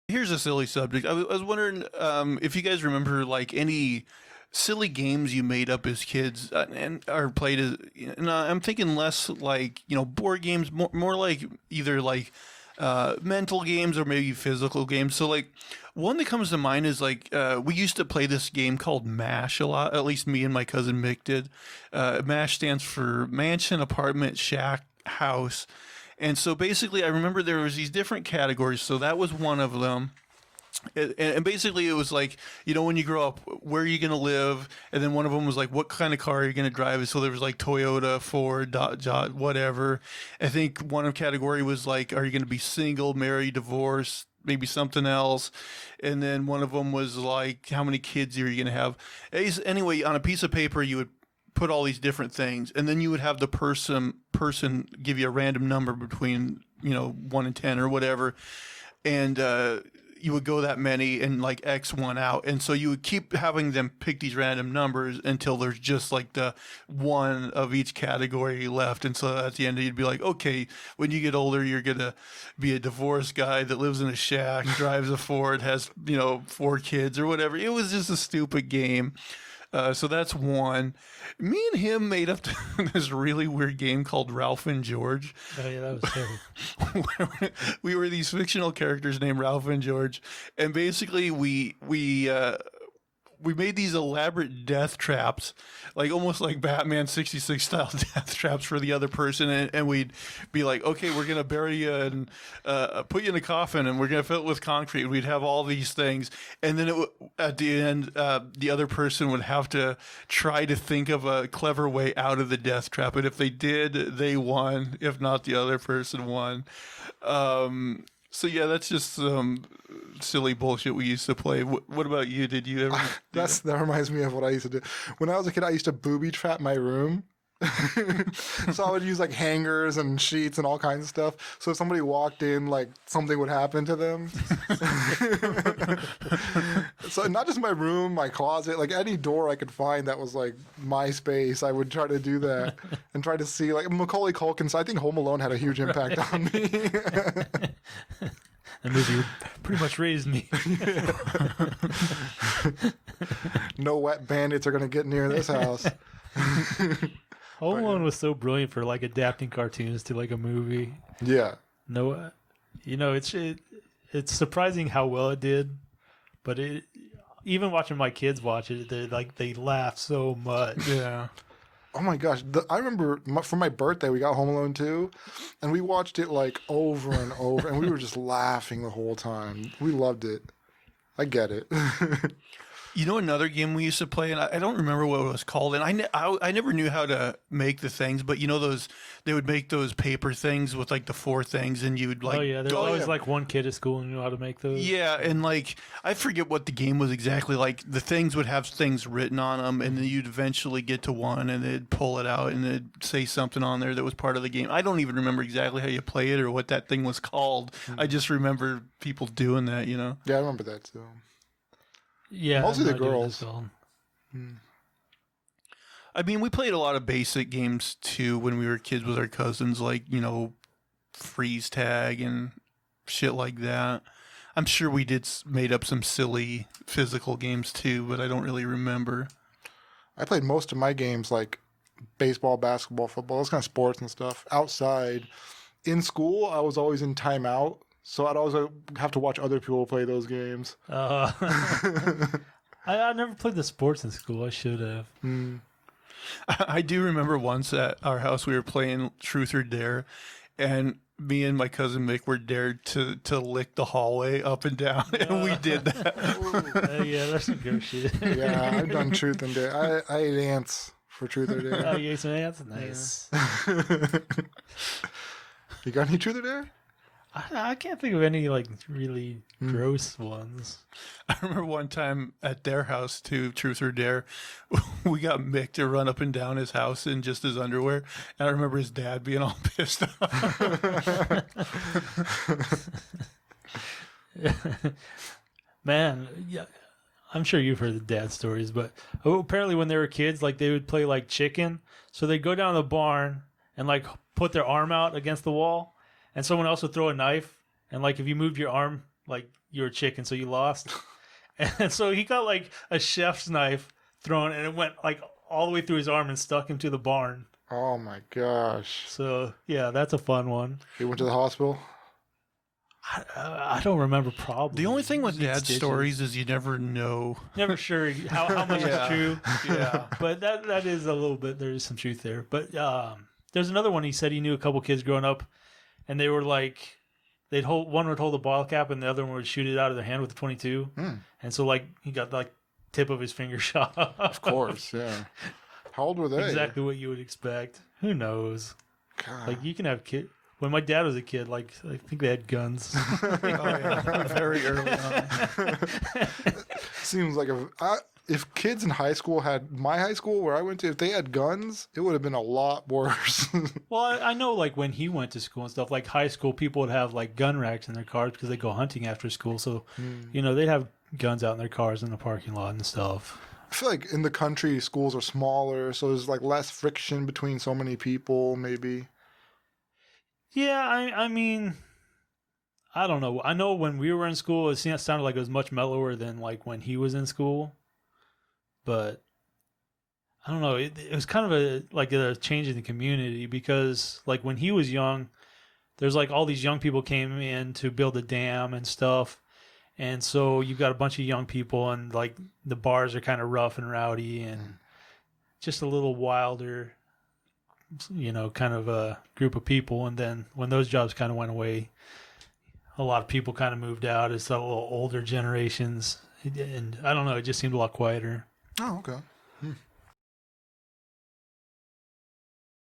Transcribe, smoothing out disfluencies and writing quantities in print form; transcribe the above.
Here's a silly subject. I was wondering if you guys remember like any silly games you made up as kids and or played as. And I'm thinking less like board games, more like either like mental games or maybe physical games. So like one that comes to mind is like we used to play this game called Mash a lot. At least me and my cousin Mick did. Mash stands for Mansion, Apartment, Shack, House. And so basically, I remember there was these different categories. So that was one of them. And basically, it was like, when you grow up, where are you going to live? And then one of them was like, what kind of car are you going to drive? So there was like Toyota, Ford, Dodge, whatever. I think one of category was like, are you going to be single, married, divorced? Maybe something else. And then one of them was like, how many kids are you going to have? Anyway, on a piece of paper, you would put all these different things, and then you would have the person give you a random number between 1 and 10 or whatever, and you would go that many and like X one out, and so you would keep having them pick these random numbers until there's just like the one of each category left. And so at the end you'd be like, okay, when you get older you're gonna be a divorced guy that lives in a shack, drives a Ford, has 4 kids or whatever. It was just a stupid game. So that's one. Me and him made up this really weird game called Ralph and George. Oh yeah, that was terrible. We were these fictional characters named Ralph and George, and basically we made these elaborate death traps, like almost like Batman 66 style death traps for the other person. And we'd be like, okay, we're going to bury you and put you in a coffin and we're going to fill it with concrete. We'd have all these things. And then at the end, the other person would have to try to think of a clever way out of the death trap. And if they did, they won. If not, the other person won. So yeah, that's just some silly bullshit we used to play. What about you? Did you ever? That reminds me of what I used to do. When I was a kid, I used to booby trap my room. So I would use like hangers and sheets and all kinds of stuff. So if somebody walked in, like something would happen to them. So not just my room, my closet, like any door I could find that was like my space, I would try to do that and try to see like Macaulay Culkin. So I think Home Alone had a huge impact on me. That movie pretty much raised me. No wet bandits are going to get near this house. Home Alone was so brilliant for like adapting cartoons to like a movie. Yeah. No, it's surprising how well it did, but even watching my kids watch it, they laugh so much. Yeah. Oh my gosh. I remember for my birthday, we got Home Alone 2, and we watched it like over and over, and we were just laughing the whole time. We loved it. I get it. Another game we used to play, and I don't remember what it was called, and I never knew how to make the things, but they would make those paper things with like the 4 things, and you would like... Oh yeah, there's always like one kid at school who knew how to make those. Yeah, and like, I forget what the game was exactly. Like, the things would have things written on them, and then you'd eventually get to one, and they'd pull it out, and it'd say something on there that was part of the game. I don't even remember exactly how you play it or what that thing was called. I just remember people doing that, Yeah, I remember that too. Yeah, mostly the girls. I mean, we played a lot of basic games too when we were kids with our cousins, like, freeze tag and shit like that. I'm sure we made up some silly physical games too, but I don't really remember. I played most of my games like baseball, basketball, football, those kind of sports and stuff outside. In school, I was always in timeout. So I'd always have to watch other people play those games. I never played the sports in school. I should have. I do remember once at our house we were playing Truth or Dare, and me and my cousin Mick were dared to lick the hallway up and down, and we did that. Yeah, that's some good shit. Yeah, I've done Truth and Dare. I ate ants for Truth or Dare. Oh, you ate some ants? Nice. You got any Truth or Dare? I can't think of any like really gross ones. I remember one time at their house too, Truth or Dare, we got Mick to run up and down his house in just his underwear, and I remember his dad being all pissed off. Man, yeah, I'm sure you've heard the dad stories, but apparently when they were kids, like they would play like chicken, so they'd go down the barn and like put their arm out against the wall. And someone else would throw a knife, and like if you moved your arm like you're a chicken, so you lost. And so he got like a chef's knife thrown, and it went like all the way through his arm and stuck him to the barn. Oh my gosh. So yeah, that's a fun one. He went to the hospital? I don't remember probably. The only thing with Needs dad's stitches. stories is you never know. Never sure how much Yeah. is true. Yeah. But that is a little bit, there is some truth there. But there's another one. He said he knew a couple kids growing up, and they were like, one would hold a bottle cap and the other one would shoot it out of their hand with a 22. And so like he got like tip of his finger shot off. Of course, yeah. How old were they? Exactly what you would expect. Who knows? God. Like you can have kids. When my dad was a kid, like I think they had guns. Oh, yeah. Very early on. Seems like if kids in high school had my high school where I went to, if they had guns, it would have been a lot worse. Well, I know like when he went to school and stuff, like high school, people would have like gun racks in their cars because they go hunting after school. So, you know, they'd have guns out in their cars in the parking lot and stuff. I feel like in the country, schools are smaller, so there's like less friction between so many people, maybe. Yeah, I mean, I don't know. I know when we were in school, it sounded like it was much mellower than like when he was in school. But I don't know. It was kind of a change in the community because like when he was young, there's like all these young people came in to build a dam and stuff. And so you've got a bunch of young people and like the bars are kind of rough and rowdy and just a little wilder, you know, kind of a group of people. And then when those jobs kind of went away, a lot of people kind of moved out. It's a little older generations. And I don't know, it just seemed a lot quieter. Oh, okay.